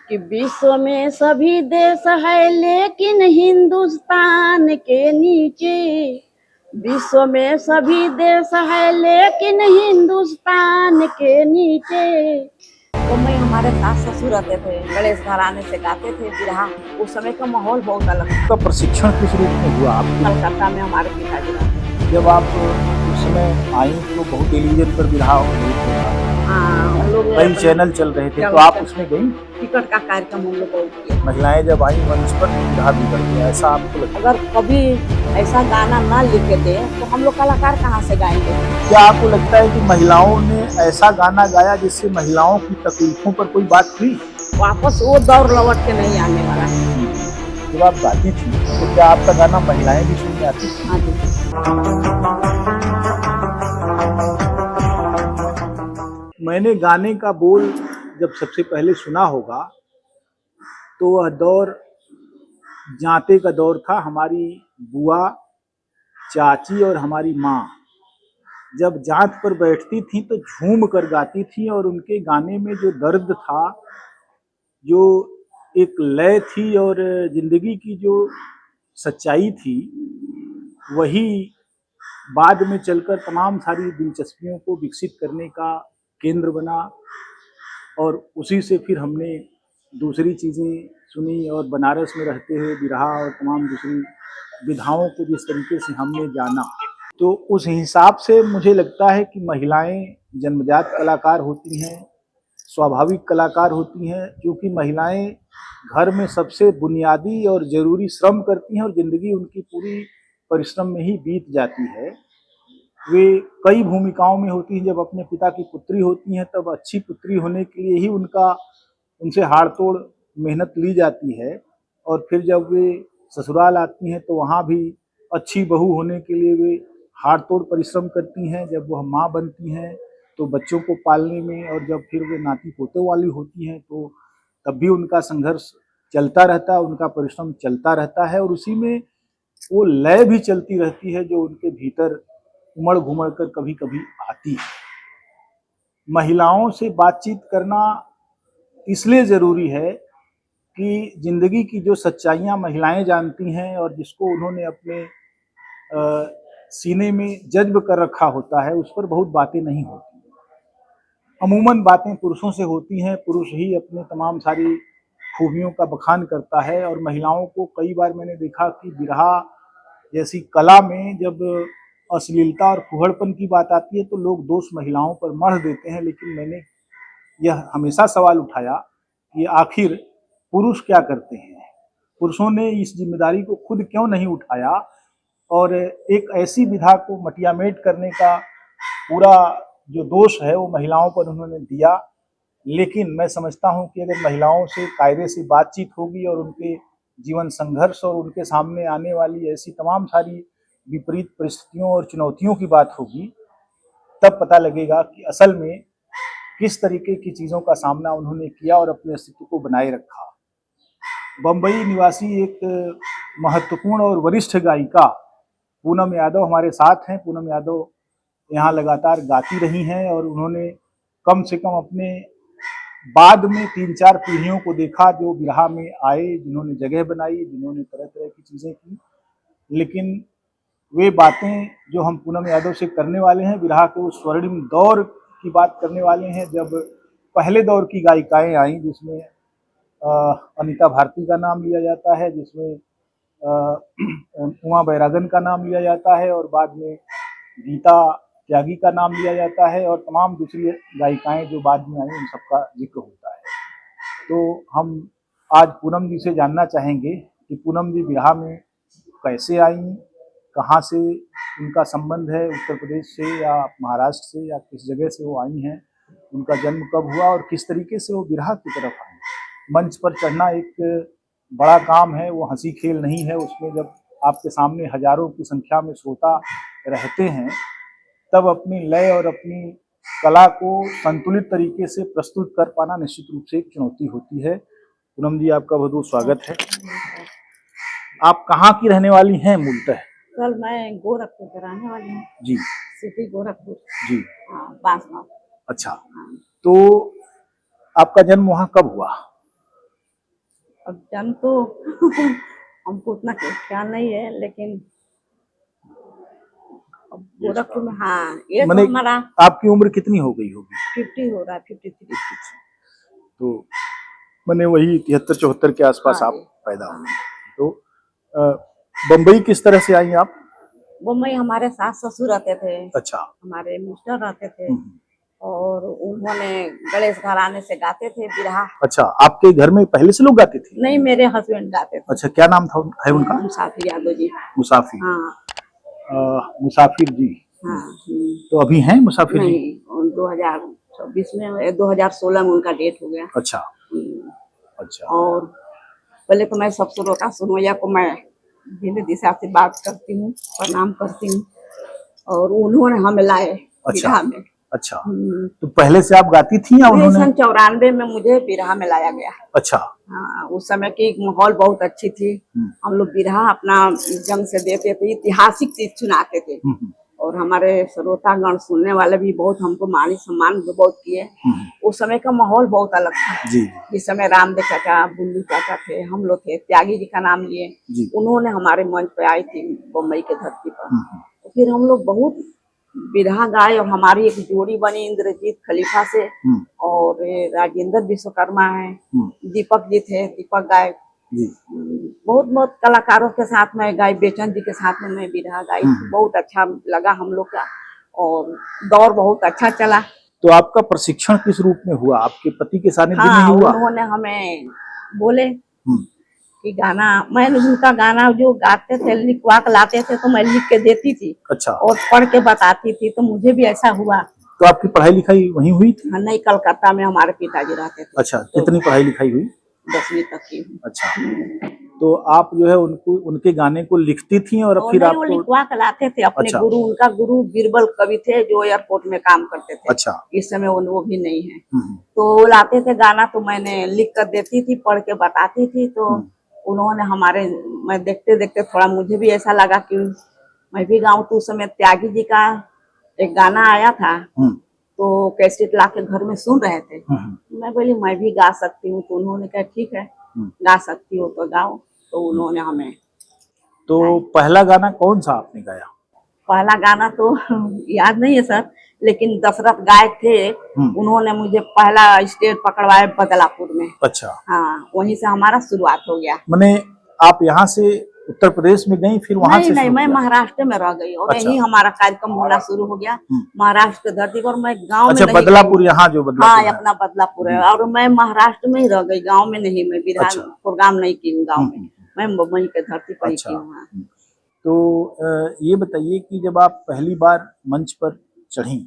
कि विश्व में सभी देश है लेकिन हिंदुस्तान के नीचे। विश्व में सभी देश है लेकिन हिंदुस्तान के नीचे। तो मैं हमारे सास ससुर रहते थे, गणेश घराने से गाते थे बिरहा। उस समय का माहौल बहुत अलग था। का प्रशिक्षण किस रूप में हुआ आपको? कलकत्ता में हमारे पिताजी रहते। जब आप उस समय आई तो बहुत टेलीविजन पर बिरहा हम लोग कई चैनल चल रहे थे, तो आप उसमें गई? टिकट का कार्यक्रम हम लोग बहुत किया। महिलाएं जब आई मंच पर बिरहा भी करती है, ऐसा आपको लगता? अगर कभी ऐसा गाना ना लिखे थे तो हम लोग कलाकार कहाँ से गाएंगे? क्या आपको लगता है कि महिलाओं ने ऐसा गाना गाया जिससे महिलाओं की तकलीफों पर कोई बात हुई? वापस वो दौर लौट के नहीं आने वाला है। जब आप गाती थी तो क्या आपका गाना महिलाएं भी सुनने आती थी? हाँ जी। मैंने गाने का बोल जब सबसे पहले सुना होगा तो वह दौर जाते का दौर था। हमारी बुआ, चाची और हमारी माँ जब जांत पर बैठती थी तो झूम कर गाती थी, और उनके गाने में जो दर्द था, जो एक लय थी और जिंदगी की जो सच्चाई थी, वही बाद में चलकर तमाम सारी दिलचस्पियों को विकसित करने का केंद्र बना। और उसी से फिर हमने दूसरी चीज़ें सुनी, और बनारस में रहते हुए बिरहा और तमाम दूसरी विधाओं को जिस तरीके से हमने जाना, तो उस हिसाब से मुझे लगता है कि महिलाएं जन्मजात कलाकार होती हैं, स्वाभाविक कलाकार होती हैं, क्योंकि महिलाएं घर में सबसे बुनियादी और ज़रूरी श्रम करती हैं और ज़िंदगी उनकी पूरी परिश्रम में ही बीत जाती है। वे कई भूमिकाओं में होती हैं। जब अपने पिता की पुत्री होती हैं तब अच्छी पुत्री होने के लिए ही उनसे हाड़ तोड़ मेहनत ली जाती है, और फिर जब वे ससुराल आती हैं तो वहाँ भी अच्छी बहू होने के लिए वे हाड़ तोड़ परिश्रम करती हैं। जब वह माँ बनती हैं तो बच्चों को पालने में, और जब फिर वे नाती पोते वाली होती हैं तो तब भी उनका संघर्ष चलता रहता है, उनका परिश्रम चलता रहता है, और उसी में वो लय भी चलती रहती है जो उनके भीतर उमड़ घुमड़ कर कभी कभी आती है। महिलाओं से बातचीत करना इसलिए ज़रूरी है कि ज़िंदगी की जो सच्चाइयाँ महिलाएं जानती हैं और जिसको उन्होंने अपने सीने में जज्ब कर रखा होता है, उस पर बहुत बातें नहीं होती। अमूमन बातें पुरुषों से होती हैं, पुरुष ही अपने तमाम सारी खूबियों का बखान करता है, और महिलाओं को कई बार मैंने देखा कि बिरहा जैसी कला में जब अश्लीलता और फुहड़पन की बात आती है तो लोग दोष महिलाओं पर मढ़ देते हैं। लेकिन मैंने यह हमेशा सवाल उठाया कि आखिर पुरुष क्या करते हैं, पुरुषों ने इस जिम्मेदारी को खुद क्यों नहीं उठाया, और एक ऐसी विधा को मटियामेट करने का पूरा जो दोष है वो महिलाओं पर उन्होंने दिया। लेकिन मैं समझता हूँ कि अगर महिलाओं से कायदे से बातचीत होगी और उनके जीवन संघर्ष और उनके सामने आने वाली ऐसी तमाम सारी विपरीत परिस्थितियों और चुनौतियों की बात होगी, तब पता लगेगा कि असल में किस तरीके की चीज़ों का सामना उन्होंने किया और अपने अस्तित्व को बनाए रखा। बम्बई निवासी एक महत्वपूर्ण और वरिष्ठ गायिका पूनम यादव हमारे साथ हैं। पूनम यादव यहाँ लगातार गाती रही हैं, और उन्होंने कम से कम अपने बाद में 3-4 पीढ़ियों को देखा जो बिरहा में आए, जिन्होंने जगह बनाई, जिन्होंने तरह तरह की चीज़ें की। लेकिन वे बातें जो हम पूनम यादव से करने वाले हैं, बिरहा के उस स्वर्णिम दौर की बात करने वाले हैं जब पहले दौर की गायिकाएं आई, जिसमें अनीता भारती का नाम लिया जाता है, जिसमें उमा बैरागन का नाम लिया जाता है, और बाद में गीता त्यागी का नाम लिया जाता है, और तमाम दूसरी गायिकाएं जो बाद में आई उन सबका जिक्र होता है। तो हम आज पूनम जी से जानना चाहेंगे कि पूनम जी बिरहा में कैसे आई, कहाँ से उनका संबंध है, उत्तर प्रदेश से या महाराष्ट्र से या किस जगह से वो आई हैं, उनका जन्म कब हुआ और किस तरीके से वो बिरहा की तरफ आई। मंच पर चढ़ना एक बड़ा काम है, वो हंसी खेल नहीं है। उसमें जब आपके सामने हजारों की संख्या में श्रोता रहते हैं तब अपनी लय और अपनी कला को संतुलित तरीके से प्रस्तुत कर पाना निश्चित रूप से एक चुनौती होती है। पूनम जी, आपका बहुत बहुत स्वागत है। आप कहाँ की रहने वाली हैं मूलतः? सर मैं गोरखपुर के रहने वाली हूँ। जी। सिटी गोरखपुर। जी। बांसगांव। अच्छा। तो आपका जन्म वहाँ कब हुआ? अब जन तो हमको उतना ख्याल नहीं है, लेकिन अब गोरखपुर में हाँ ये मैंने तो हमारा आपकी उम्र कितनी हो गई होगी? 50 हो रहा है, 53। तो मैंने वही 73-74 के आसपास हाँ आप जी। पैदा हुए। तो बम्बई किस तरह से आई आप? मुंबई हमारे सास ससुर रहते थे, अच्छा। हमारे मिस्टर रहते थे, हम्म। और उन्होंने गणेश घराने से गाते थे बिरहा। अच्छा, आपके घर में पहले से लोग गाते थे? नहीं, मेरे हस्बैंड गाते थे। अच्छा, क्या नाम था है उनका? मुसाफिर यादव जी। मुसाफिर। हाँ मुसाफिर जी। हाँ। तो अभी हैं मुसाफिर जी? नहीं, 2026 में 2016 में उनका डेथ हो गया। अच्छा हम्म। अच्छा। और पहले तो मैं सब श्रोता सुनवैया को मैं दिल दिशा से बात करती हूँ, प्रणाम करती हूँ, और उन्होंने हमें लाए बिरहा में। अच्छा, तो पहले से आप गाती थी या उन्होंने? सन 94 में मुझे बिरहा में लाया गया। अच्छा। हाँ, उस समय की माहौल बहुत अच्छी थी। हम लोग बिरहा अपना जंग से देते थे, ऐतिहासिक चीज सुनाते थे, और हमारे श्रोतागण सुनने वाले भी बहुत हमको मान सम्मान बहुत किए। उस समय का माहौल बहुत अलग था जी। जिस समय रामदेव चाचा, बुल्लू चाचा थे, हम लोग थे, त्यागी जी का नाम लिए, उन्होंने हमारे मंच पे आई थी बम्बई के धरती पर। तो फिर हम लोग बहुत बिरहा गाए, और हमारी एक जोड़ी बनी इंद्रजीत खलीफा से, और राजेंद्र विश्वकर्मा है, दीपक जी थे, दीपक गाए। बहुत बहुत कलाकारों के साथ में गाई, बेचन जी के साथ में मैं बिरहा गाई। बहुत अच्छा लगा हम लोग का, और दौर बहुत अच्छा चला। तो आपका प्रशिक्षण किस रूप में हुआ? आपके पति के सानिध्य में हाँ, ही हुआ? उन्होंने हमें बोले कि गाना, मैं उनका गाना जो गाते थे लिखवा के लाते थे, तो मैं लिख के देती थी। अच्छा। और पढ़ के बताती थी, तो मुझे भी ऐसा हुआ। तो आपकी पढ़ाई लिखाई वहीं हुई थी? हाँ, नहीं, कलकत्ता में हमारे पिताजी रहते थे। अच्छा, कितनी पढ़ाई लिखाई हुई? 10वीं तक की। अच्छा, तो आप जो है उनको, उनके गाने को लिखती थी और फिर नहीं, आपको? वो लिखवा के लाते थे अपने। अच्छा। गुरु, उनका गुरु बीरबल कवि थे जो एयरपोर्ट में काम करते थे। अच्छा। इस समय वो भी नहीं है। तो वो लाते थे गाना, तो मैंने लिख कर देती थी, पढ़ के बताती थी। तो उन्होंने हमारे, मैं देखते देखते थोड़ा मुझे भी ऐसा लगा कि मैं भी गाऊं। तो उस समय त्यागी जी का एक गाना आया था, तो कैसेट ला के घर में सुन रहे थे। मैं बोली मैं भी गा सकती हूँ, तो उन्होंने कहा ठीक है, गा सकती हो तो गाओ। तो उन्होंने हमें, तो पहला गाना कौन सा आपने गाया? पहला गाना तो याद नहीं है सर, लेकिन दशरथ गायक थे, उन्होंने मुझे पहला स्टेज पकड़वाया बदलापुर में। अच्छा। हाँ, वहीं से हमारा शुरुआत हो गया। मैंने, आप यहाँ से उत्तर प्रदेश में गई, फिर वहां से? नहीं, मैं महाराष्ट्र में रह गई, और अच्छा। यही हमारा कार्यक्रम होना शुरू हो गया महाराष्ट्र की धरती पर। मैं गांव में नहीं। बदलापुर, यहाँ जो बदलापुर? हाँ, अपना बदलापुर है, और मैं महाराष्ट्र में ही रह गई, गाँव में नहीं। मैं विधान प्रोग्राम नहीं की हूँ गाँव में, मैं मुंबई के धरती पर ही की हूँ। तो ये बताइए कि जब आप पहली बार मंच पर चढ़ी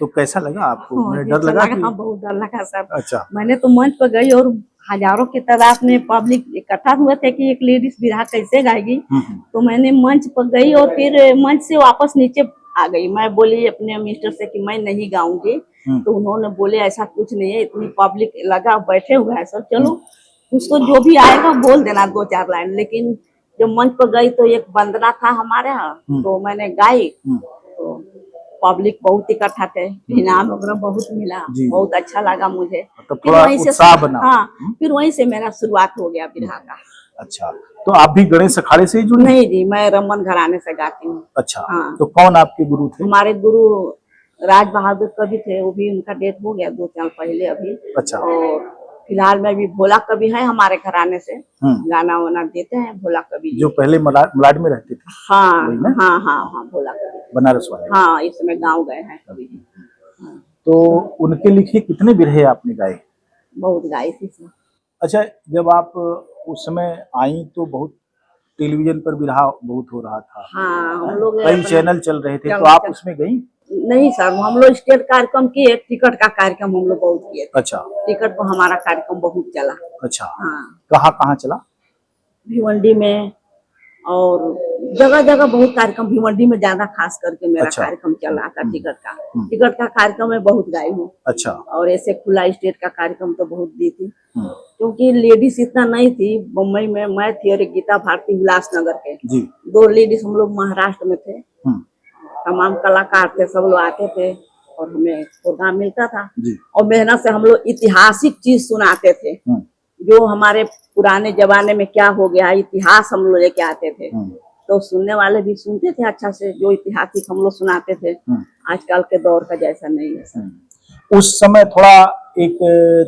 तो कैसा लगा आपको? मैंने डर लगा कि? हाँ, बहुत डर लगा सर। अच्छा। मैंने तो मंच पर गई, और हजारों की तादाद में पब्लिक इकट्ठा हुए थे कि एक लेडीज बिरहा कैसे गाएगी। तो मैंने मंच पर गई, और फिर मंच से वापस नीचे आ गई। मैं बोली अपने मिस्टर से कि मैं नहीं गाऊंगी। तो उन्होंने बोले ऐसा कुछ नहीं है, इतनी पब्लिक लगा बैठे हुए है सर, चलो उसको जो भी आएगा बोल देना 2-4 लाइन। लेकिन जब मंच पर गई तो एक वंदना था हमारे यहाँ, तो मैंने गाई, तो पब्लिक बहुत इकट्ठा थे, इनाम वगैरह बहुत मिला, बहुत अच्छा लगा मुझे। तो थोड़ा उत्साह बना। हाँ, फिर वहीं से मेरा शुरुआत हो गया बिरहा का। अच्छा, तो आप भी गणेश अखाड़े से ही जुड़ी? नहीं जी, मैं रमन घराने से गाती हूँ। अच्छा। हाँ। तो कौन आपके गुरु थे? हमारे गुरु राज बहादुर कवि थे, वो भी उनका डेथ हो गया 2 साल पहले अभी। अच्छा। और फिलहाल में भी भोला कवि है हमारे घराने से, गाना वाना देते हैं भोला कवि जो पहले मलाड में रहते थे। हाँ हाँ हाँ हाँ, भोला कवि, बनारस वाले। हाँ, इस समय गाँव गए हैं कवि जी। तो उनके लिखे कितने बिरहे आपने गाए? बहुत गाई थी सर। अच्छा, जब आप उस समय आई तो बहुत टेलीविजन पर बिरहा बहुत हो रहा था। हाँ, हम लोग कई चैनल चल रहे थे, तो आप उसमें गई? नहीं सर, हम लोग स्टेज कार्यक्रम किए, टिकट का कार्यक्रम हम लोग बहुत किए थे। अच्छा। टिकट पर हमारा कार्यक्रम बहुत चला। अच्छा। हाँ। कहाँ कहाँ चला? भिवंडी में, और जगह जगह बहुत कार्यक्रम, भिवंडी में ज्यादा खास करके मेरा कार्यक्रम चल रहा था टिकट का। टिकट का कार्यक्रम मैं बहुत गाई हूँ। अच्छा। और ऐसे खुला स्टेज का कार्यक्रम तो बहुत दी थी, क्योंकि लेडीज इतना नहीं थी बम्बई में। मैं थी और गीता भारती उल्लासनगर के, 2 लेडीज हम लोग महाराष्ट्र में थे। तमाम कलाकार थे, सब लोग आते थे, और हमें प्रोग्राम मिलता था। और मेहनत से हम लोग ऐतिहासिक चीज सुनाते थे, जो हमारे पुराने जमाने में क्या हो गया, इतिहास हम लोग लेके आते थे, तो सुनने वाले भी सुनते थे अच्छा से, जो ऐतिहासिक हम लोग सुनाते थे। आजकल के दौर का जैसा नहीं है सर। उस समय थोड़ा एक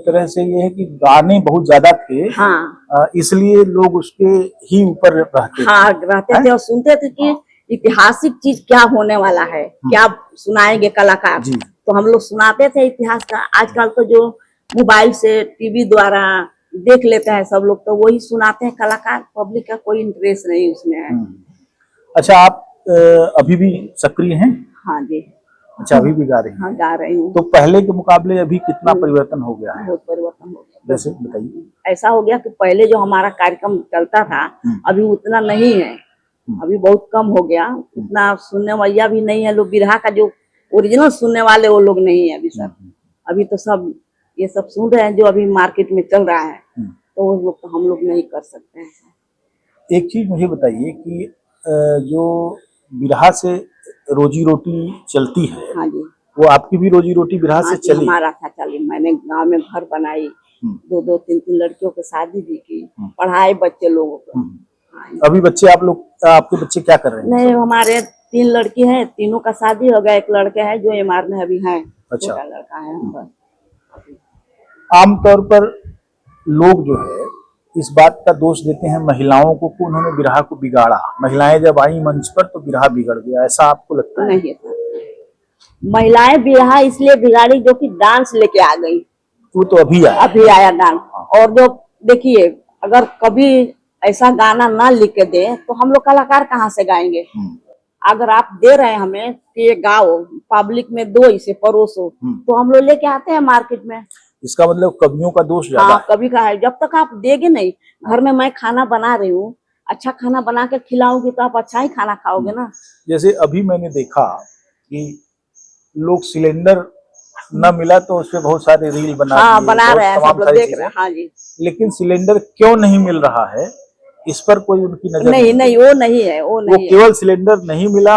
तरह से ये है कि गाने बहुत ज्यादा थे। हाँ इसलिए लोग उसके ही ऊपर रहते हाँ रहते थे और सुनते थे कि ऐतिहासिक चीज क्या होने वाला है, क्या सुनाएंगे कलाकार, तो हम लोग सुनाते थे इतिहास का। आजकल तो जो मोबाइल से टीवी द्वारा देख लेते हैं सब लोग, तो वही सुनाते हैं कलाकार, पब्लिक का कोई इंटरेस्ट नहीं उसमें है। अच्छा, आप अभी भी सक्रिय हैं? हाँ जी। अच्छा, अभी भी गा रही हैं? हाँ गा रही हूँ। तो पहले के मुकाबले अभी कितना परिवर्तन हो गया है? बहुत परिवर्तन हो गया। जैसे बताइए। ऐसा हो गया कि पहले जो हमारा कार्यक्रम चलता था अभी उतना नहीं है, अभी बहुत कम हो गया। उतना सुनने वाला भी नहीं है, लोग बिरहा का जो ओरिजिनल सुनने वाले वो लोग नहीं है अभी सर। अभी तो सब ये सब सुन रहे हैं जो अभी मार्केट में चल रहा है, तो वो लोग तो हम लोग नहीं कर सकते हैं। एक चीज मुझे बताइए कि जो बिरहा से रोजी रोटी चलती है, हाँ जी, वो आपकी भी रोजी रोटी बिरहा से चली? हमारा था चली। मैंने गांव में घर बनाई, 2-2, 3-3 लड़कियों की शादी भी की, पढ़ाए बच्चे लोगों को। अभी बच्चे आप लोग, आपके बच्चे क्या कर रहे हैं? नहीं, हमारे 3 लड़की हैं, तीनों का शादी हो गया, एक लड़का है जो एमआर में अभी है। अच्छा, छोटा लड़का है। आमतौर पर लोग जो है इस बात का दोष देते हैं महिलाओं को कि उन्होंने बिरहा को बिगाड़ा, महिलाएं जब आई मंच पर तो बिरहा बिगड़ गया, ऐसा आपको लगता है? नहीं सर, महिलाएं बिरहा इसलिए बिगाड़ी जो कि डांस लेके आ गई, वो तो अभी आया डांस। और जो देखिए, अगर कभी ऐसा गाना ना लिख के दे तो हम लोग कलाकार कहाँ से गाएंगे? अगर आप दे रहे हैं हमें कि ये गाओ, पब्लिक में दो, इसे परोसो, तो हम लोग लेके आते हैं मार्केट में। इसका मतलब कवियों का दोष ज्यादा है। कवि का है। जब तक आप देंगे नहीं, घर में मैं खाना बना रही हूँ, अच्छा खाना बना के खिलाऊंगी तो आप अच्छा ही खाना खाओगे ना। जैसे अभी मैंने देखा कि लोग सिलेंडर न मिला तो उसपे बहुत सारे रील बना रहे हैं, सब लोग देख रहे हैं। हाँ जी, लेकिन सिलेंडर क्यों नहीं मिल रहा है इस पर कोई उनकी नजर नहीं, वो नहीं है, वो केवल सिलेंडर नहीं मिला,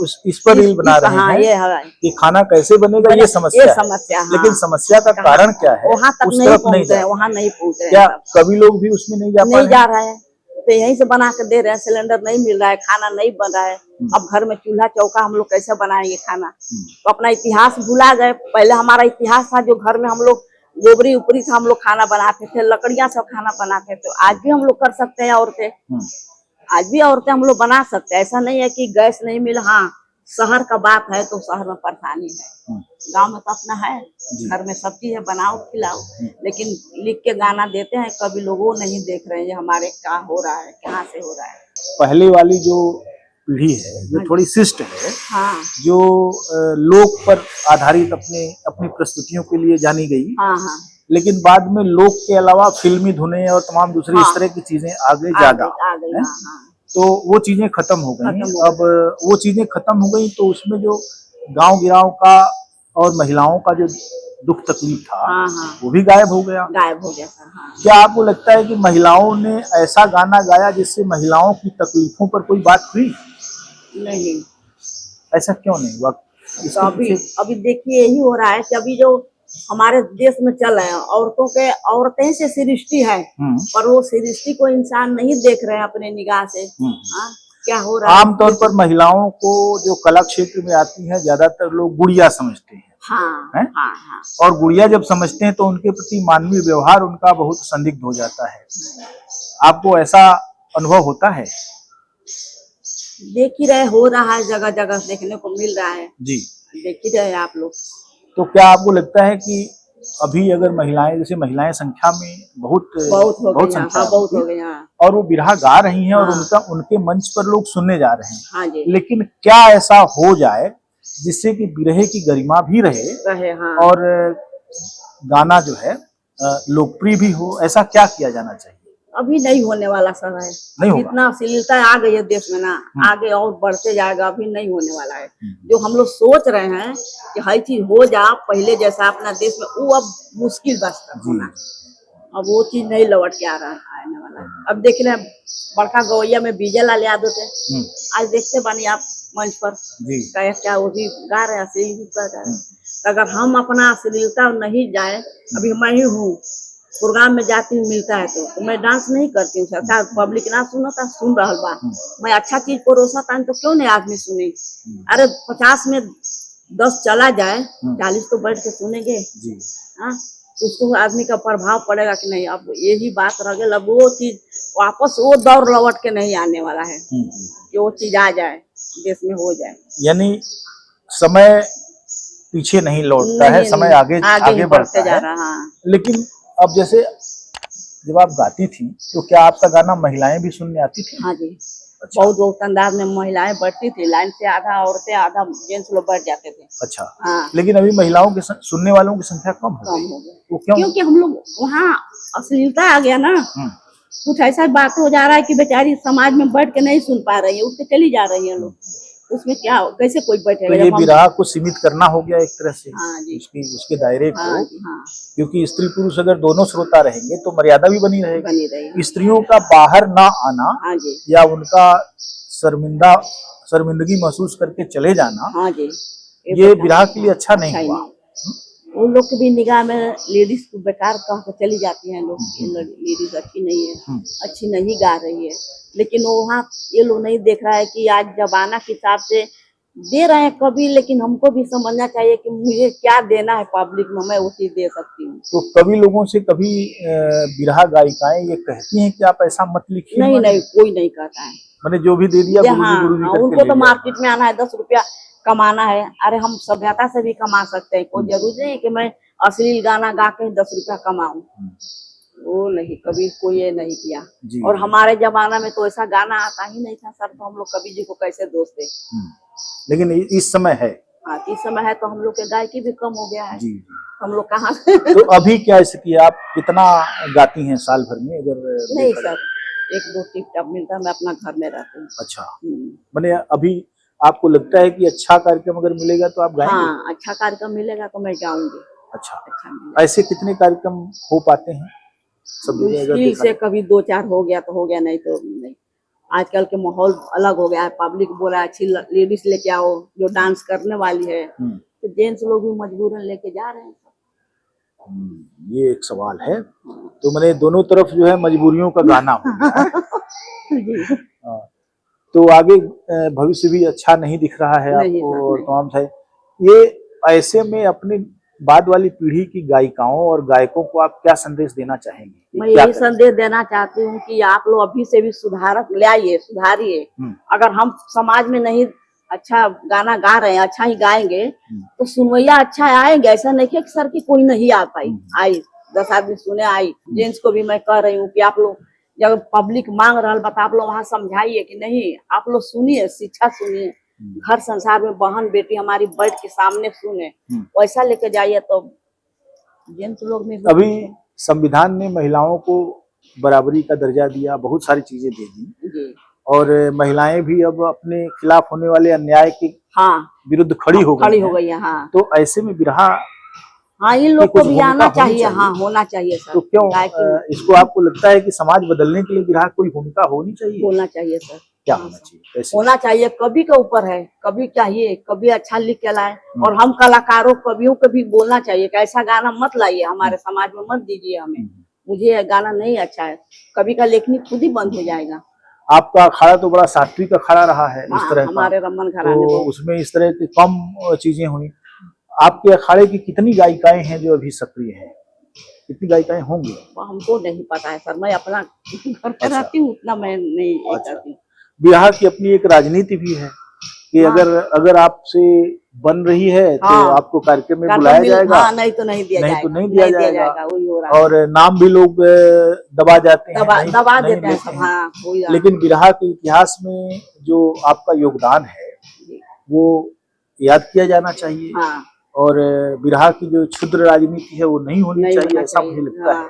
इस पर रील बना रहे हैं कि खाना कैसे बनेगा, ये समस्या है। लेकिन समस्या का कारण क्या है, वहाँ तक नहीं पहुँच रहे, वहाँ नहीं पहुँच रहे। क्या कभी लोग भी उसमें नहीं जा रहे हैं? तो यहीं से बना के दे रहे हैं, सिलेंडर नहीं मिल रहा है, खाना नहीं बन रहा है। अब घर में चूल्हा चौका हम लोग कैसे बनाएंगे खाना? तो अपना इतिहास भुला गए। पहले हमारा इतिहास था जो घर में हम लोग गोबरी उपरी था, हम लोग खाना बनाते थे, लकड़ियां सब खाना बनाते थे। आज भी हम लोग कर सकते हैं, औरतें, आज भी औरतें हम लोग बना सकते हैं। ऐसा नहीं है कि गैस नहीं मिला। हाँ, शहर का बात है तो शहर में परेशानी है, गांव में तो अपना है, घर में सब चीज है, बनाओ खिलाओ। लेकिन लिख के गाना देते हैं, कभी लोग वो नहीं देख रहे हैं हमारे क्या हो रहा है, कहाँ से हो रहा है। पहले वाली जो पीढ़ी है जो थोड़ी शिष्ट है, हाँ, जो लोक पर आधारित अपनी प्रस्तुतियों के लिए जानी गई, हाँ, लेकिन बाद में लोक के अलावा फिल्मी धुनें और तमाम दूसरी इस तरह की चीजें आ गई ज्यादा, तो वो चीजें खत्म हो गई। अब वो चीजें खत्म हो गई तो उसमें जो गांव गिराव का और महिलाओं का जो दुख तकलीफ था, वो भी गायब हो गया। क्या आपको लगता है कि महिलाओं ने ऐसा गाना गाया जिससे महिलाओं की तकलीफों पर कोई बात हुई? नहीं, ऐसा क्यों नहीं हुआ? तो अभी देखिए यही हो रहा है कि अभी जो हमारे देश में चल रहे हैं, औरतें से सृष्टि है, पर वो सृष्टि को इंसान नहीं देख रहे हैं अपने निगाह से। क्या हो रहा है? आमतौर पर महिलाओं को जो कला क्षेत्र में आती है ज्यादातर लोग गुड़िया समझते हैं। हाँ। और गुड़िया जब समझते हैं तो उनके प्रति मानवीय व्यवहार उनका बहुत संदिग्ध हो जाता है। आपको ऐसा अनुभव होता है? देख ही रहे, हो रहा है, जगह जगह देखने को मिल रहा है जी, देख ही रहे आप लोग। तो क्या आपको लगता है कि अभी अगर महिलाएं, जैसे महिलाएं संख्या में बहुत हो गई, और वो बिरहा गा रही हैं, और उनके मंच पर लोग सुनने जा रहे हैं, हाँ जी, लेकिन क्या ऐसा हो जाए जिससे कि बिरहे की गरिमा भी रहे और गाना जो है लोकप्रिय भी हो? ऐसा क्या किया जाना चाहिए? अभी नहीं होने वाला सब है, नहीं इतना अश्लीलता आ गई है देश में ना, आगे और बढ़ते जाएगा, अभी नहीं होने वाला है। जो हम लोग सोच रहे हैं कि हर चीज हो जा पहले जैसा अपना देश में, वो अब मुश्किल बस होना। अब वो चीज नहीं लौट के आने वाला है। अब देख रहे हैं बड़का गवैया में बीजे लाल यादव थे, आज देखते बनी आप मंच पर क्या वो भी गा रहे हैं। अगर हम अपना अश्लीलता नहीं जाए, अभी मैं ही हूँ, प्रोग्राम में जाती हूँ मिलता है तो मैं डांस नहीं करती हूँ। सरकार पब्लिक ना सुनता सुन रहल बा, मैं अच्छा चीज परोसा था तो क्यों नहीं आदमी सुने। अरे 50 में 10 चला जाए, 40 तो बैठ के सुनेंगे। जी हाँ, उसको आदमी का प्रभाव पड़ेगा कि नहीं। अब यही बात रह गई, अब वो चीज वापस वो दौर लौट के नहीं आने वाला है कि वो चीज आ जाए देश में हो जाए। यानी समय पीछे नहीं लौटता है, समय आगे ही बढ़ता बढ़ते जा है। रहा। हाँ लेकिन अब जैसे जब आप गाती थी तो क्या आपका गाना महिलाएं भी सुनने आती थी? हाँ जी, अच्छा बहुत अंदाज में महिलाएं बढ़ती थी, लाइन से आधा औरतें आधा जेंट्स लोग बैठ जाते थे। अच्छा। हाँ, लेकिन अभी महिलाओं के सुनने वालों की संख्या कम हो गई। हो गया। वो क्यों? क्योंकि हम लोग वहाँ अश्लीलता आ गया ना। कुछ ऐसा बात हो जा रहा है कि बेचारी समाज में बैठ के नहीं सुन पा रही है, उठ के चली जा रही है लोग। उसमें क्या कैसे कोई बैठेगा? तो ये विरह को सीमित करना हो गया एक तरह से। हाँ जी, उसके दायरे को। हाँ जी, हाँ, क्योंकि स्त्री पुरुष अगर दोनों श्रोता रहेंगे तो मर्यादा भी बनी बनी रहेगी। स्त्रियों का बाहर ना आना, हाँ जी, या उनका शर्मिंदगी महसूस करके चले जाना, हाँ जी, ये विरह के लिए अच्छा नहीं हुआ। उन लोग की भी निगाह में लेडीज को बेकार कह के चली जाती हैं लोग, लेडीज अच्छी नहीं है, अच्छी नहीं गा रही है। लेकिन वहाँ ये लोग नहीं देख रहा है कि आज जमाना के हिसाब से दे रहे हैं कभी, लेकिन हमको भी समझना चाहिए कि मुझे क्या देना है पब्लिक में, मैं वो चीज दे सकती हूँ। तो कभी लोगों से कभी विरह गायिकाएं ये कहती हैं कि आप ऐसा मत लिखिए? नहीं नहीं, कोई नहीं कहता है। मैंने जो भी दे दिया गुरुजी करके उनको तो मार्केट में आना है, 10 रुपया कमाना है। अरे हम सभ्यता से भी कमा सकते हैं, कोई जरूरी नहीं है कि मैं अश्लील गाना गा के 10 रुपया कमाऊं। वो नहीं, कभी कोई ये नहीं किया। और हमारे जमाना में तो ऐसा गाना आता ही नहीं था सर, तो हम लोग कवि जी को कैसे दोष दे। लेकिन इस समय है। हाँ, इस समय है तो हम लोग के गायकी भी कम हो गया है। जी, हम लोग कहाँ तो अभी क्या स्थिति है? आप कितना गाती हैं साल भर में? अगर नहीं सर, 1-2 टिप टॉप मिलता है, मैं अपना घर में रहती हूँ। अच्छा, मैंने अभी आपको लगता है कि अच्छा कार्यक्रम अगर मिलेगा तो आप गाएंगे? हाँ, अच्छा कार्यक्रम मिलेगा तो मैं गाऊंगी। अच्छा ऐसे कितने कार्यक्रम हो पाते हैं सब मुश्किल से कभी 2-4 हो गया तो हो गया, नहीं तो नहीं। आजकल के माहौल अलग हो गया है, पब्लिक बोला अच्छी लेडीज लेके आओ जो डांस करने वाली है, तो जेंट्स लोग भी मजबूरन लेके जा रहे हैं। ये एक सवाल है। तो मैंने दोनों तरफ जो है मजबूरियों का गाना हो गया। तो आगे भविष्य भी अच्छा नहीं दिख रहा है आपको और तमाम से। ये ऐसे में अपने बाद वाली पीढ़ी की गायिकाओं और गायकों को आप क्या संदेश देना चाहेंगे? मैं यही संदेश देना चाहती हूँ कि आप लोग अभी से भी सुधारिए। अगर हम समाज में नहीं अच्छा गाना गा रहे हैं, अच्छा ही गाएंगे तो सुनवैया अच्छा आएंगे। ऐसा नहीं है कि सर की कोई नहीं आ पाई, आई 10 आदमी सुने आई। जेंट्स को भी मैं कह रही हूँ कि आप लोग जब पब्लिक मांग रहा बता, आप लोग वहाँ समझाइए कि नहीं, आप लोग सुनिए, शिक्षा सुनिए। घर संसार में बहन बेटी हमारी बैठ के सामने सुने, वैसा लेके जाइए तो जेंट्स लोग में। अभी संविधान ने महिलाओं को बराबरी का दर्जा दिया, बहुत सारी चीजें दे दी, और महिलाएं भी अब अपने खिलाफ होने वाले अन्याय के विरुद्ध खड़ी हो गई है। हाँ। तो ऐसे में विरहा, हाँ, इन लोग को भी आना चाहिए। हाँ, होना चाहिए सर। तो क्यों इसको आपको लगता है कि समाज बदलने के लिए विरहा कोई भूमिका होनी चाहिए? होना चाहिए सर। क्या होना चाहिए? होना चाहिए, कवि के ऊपर है। कवि चाहिए, कवि अच्छा लिख के लाए। और हम कलाकारों कवियों को भी बोलना चाहिए कि ऐसा गाना मत लाइए, हमारे समाज में मत दीजिए हमें, मुझे गाना नहीं अच्छा है। कवि का लेखनी खुद ही बंद हो जाएगा। आपका अखाड़ा तो बड़ा सात्विक अखाड़ा रहा है। इस तरह हमारे रमन घराने तो उसमें इस तरह की कम चीजें हुई। आपके अखाड़े की कितनी गायिकाएं हैं जो अभी सक्रिय हैं? कितनी गायिकाएं होंगी? हमको नहीं पता है सर, मैं अपना घर पर रहती हूँ, उतना मैं नहीं करती हूँ। विरहा की अपनी एक राजनीति भी है कि अगर आपसे बन रही है तो आपको कार्यक्रम में बुलाया जाएगा, नहीं तो नहीं दिया जाएगा। और नाम भी लोग दबा जाते हैं, दबा देते हैं। लेकिन विरहा के इतिहास में जो आपका योगदान है वो याद किया जाना चाहिए। और विरहा की जो क्षुद्र राजनीति है वो नहीं होनी चाहिए, ऐसा मुझे लगता है।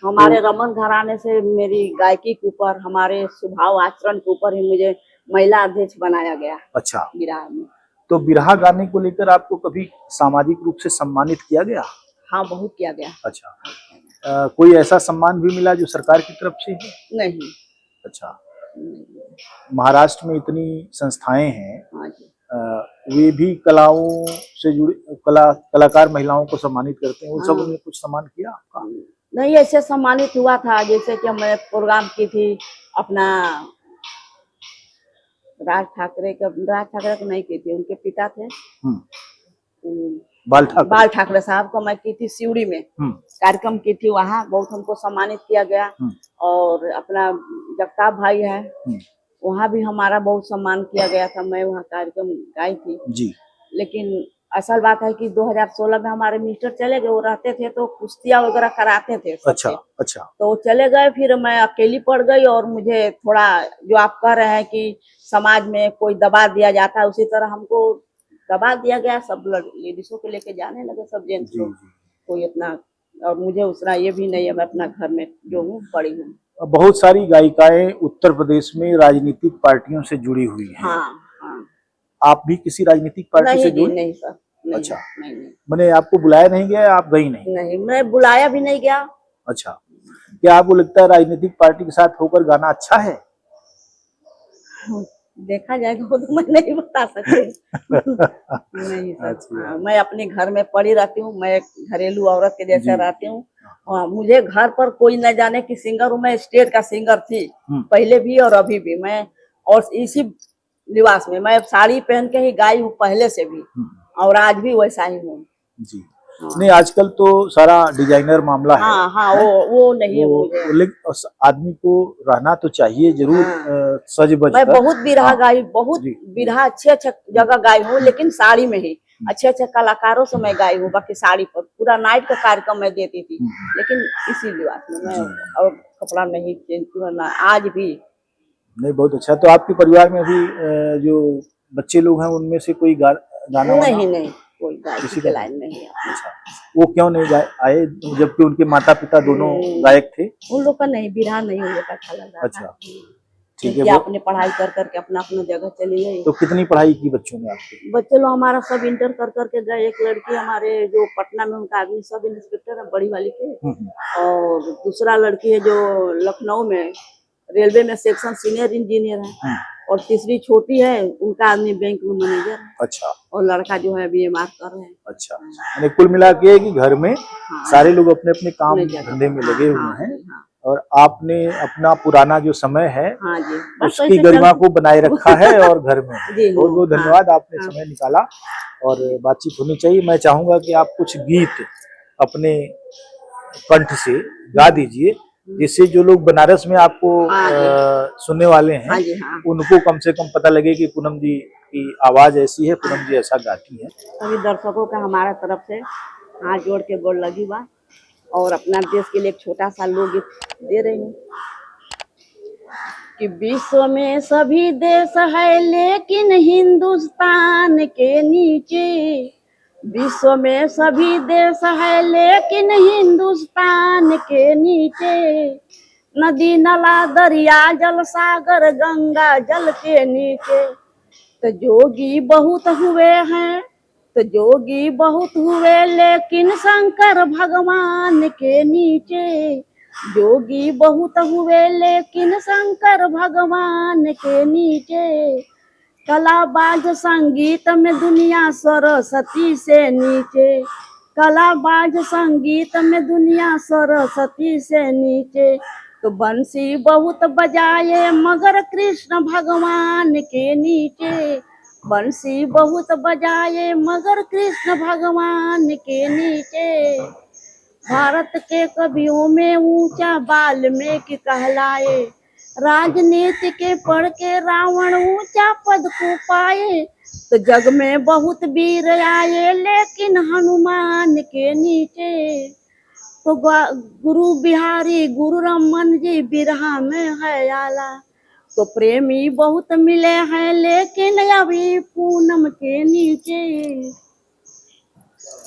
हमारे रमन घराने से मेरी गायकी के ऊपर, हमारे स्वभाव आचरण के ऊपर ही मुझे महिला अध्यक्ष बनाया गया। अच्छा। विरहा में तो विरहा गाने को लेकर आपको कभी सामाजिक रूप से सम्मानित किया गया? हाँ, बहुत किया गया। अच्छा। कोई ऐसा सम्मान भी मिला जो सरकार की तरफ से? नहीं। अच्छा। महाराष्ट्र में इतनी संस्थाएं हैं, वे भी कलाओं से जुड़ी कलाकार महिलाओं को सम्मानित करते हैं, उन सब ने कुछ सम्मान किया आपका? नहीं ऐसे सम्मानित हुआ था, जैसे कि मैं प्रोग्राम की थी अपना राज ठाकरे को नहीं की थी, उनके पिता थे बाल ठाकरे। बाल ठाकरे साहब को मैं की थी सिवड़ी में, कार्यक्रम की थी, वहाँ बहुत हमको सम्मानित किया गया। और अपना जगताप भाई है, वहाँ भी हमारा बहुत सम्मान किया गया था, मैं वहाँ कार्यक्रम गाई थी जी। लेकिन असल बात है कि 2016 में हमारे मिस्टर चले गए, वो रहते थे तो कुश्तियाँ वगैरह कराते थे सबसे। अच्छा। तो चले गए, फिर मैं अकेली पड़ गई और मुझे थोड़ा जो आप कह रहे हैं कि समाज में कोई दबा दिया जाता है, उसी तरह हमको दबा दिया गया। सब लेडीजों को लेके जाने लगे, सब जेंट्स लोग, कोई इतना, और मुझे उसका ये भी नहीं है, मैं अपना घर में जो हूँ पड़ी हूँ। बहुत सारी गायिकाएं उत्तर प्रदेश में राजनीतिक पार्टियों से जुड़ी हुई हैं। हाँ। आप भी किसी राजनीतिक पार्टी से जुड़ी? नहीं सर, नहीं। अच्छा। नहीं। मैंने आपको बुलाया नहीं गया, आप गई नहीं? नहीं, मैं बुलाया भी नहीं गया। अच्छा, क्या आपको लगता है राजनीतिक पार्टी के साथ होकर गाना अच्छा है? देखा जाएगा वो तो मैं नहीं बता सकती। नहीं सर। अच्छा। मैं अपने घर में पड़ी रहती हूँ, मैं घरेलू औरत के जैसे रहती हूँ। मुझे घर पर कोई न जाने की सिंगर हूँ, मैं स्टेट का सिंगर थी पहले भी और अभी भी। मैं और इसी लिबास में मैं साड़ी पहन के ही गाई हूँ पहले से भी, और आज भी वैसा ही हूँ जी। नहीं, आजकल तो सारा डिजाइनर मामला है। हाँ, वो नहीं है मुझे। लेकिन आदमी को रहना तो चाहिए जरूर सज बज कर। मैं बहुत बिरहा गाई, बहुत बिरहा अच्छे जगह गाई हूँ, लेकिन साड़ी में ही अच्छे कलाकारों से मैं गाई हूँ। बाकी साड़ी पर पूरा नाइट का कार्यक्रम मैं देती थी, लेकिन इसी लिबास में मैं और कपड़ा नहीं चेंज करना आज भी। नहीं, बहुत अच्छा। तो आपके परिवार में अभी जो बच्चे लोग हैं उनमें से कोई गाना नहीं कोई किसी के लाइन नहीं है। अच्छा, वो क्यों नहीं आए जबकि उनके माता पिता दोनों गायक थे? उन लोग का नहीं, बिरहा नहीं उन लोग का अच्छा लग रहा। अच्छा, ठीक है। आपने पढ़ाई कर करके अपना जगह चली गई। तो कितनी पढ़ाई की बच्चों ने आपके? बच्चे लोग हमारा सब इंटर कर करके गए। एक लड़की हमारे जो पटना में, उनका आदमी सब इंस्पेक्टर है बड़ी वाली के, और दूसरा लड़की है जो लखनऊ में रेलवे में सेक्शन सीनियर इंजीनियर है, और तीसरी छोटी है, उनका आदमी बैंक में मैनेजर है। अच्छा। और लड़का जो है BMR कर रहे हैं। अच्छा, यानी कुल मिला के कि घर में सारे लोग अपने अपने काम धंधे में लगे हुए हैं। और आपने अपना पुराना जो समय है उसकी गरिमा को बनाए रखा है और घर में। बहुत बहुत धन्यवाद, आपने समय निकाला और बातचीत होनी चाहिए। मैं चाहूंगा कि आप कुछ गीत अपने कंठ से गा दीजिए, जिससे जो लोग बनारस में आपको सुनने वाले हैं उनको कम से कम पता लगे कि पूनम जी की आवाज ऐसी है, पूनम जी ऐसा गाती है। सभी दर्शकों का हमारा तरफ से हाथ जोड़ के गोड़ लगी बा, और अपना देश के लिए एक छोटा सा लोकगीत दे रही हूँ कि विश्व में सभी देश है लेकिन हिंदुस्तान के नीचे, विश्व में सभी देश है लेकिन हिंदुस्तान के नीचे, नदी नाला दरिया जल सागर गंगा जल के नीचे, तो जोगी बहुत हुए हैं, तो जोगी बहुत हुए लेकिन शंकर भगवान के नीचे, जोगी बहुत हुए लेकिन शंकर भगवान के नीचे, कलाबाज संगीत में दुनिया सरस्वती से नीचे, कलाबाज संगीत में दुनिया सरस्वती से नीचे, तो बंसी बहुत बजाए मगर कृष्ण भगवान के नीचे, बंसी बहुत बजाए मगर कृष्ण भगवान के नीचे, भारत के कवियों में ऊंचा वाल्मीकि कहलाए, राजनीति के पढ़ के रावण ऊंचा पद को पाए, तो जग में बहुत वीर आए लेकिन हनुमान के नीचे, तो गुरु बिहारी गुरु रमन जी बिरहा में है आला, तो प्रेमी बहुत मिले हैं लेकिन अभी पूनम के नीचे।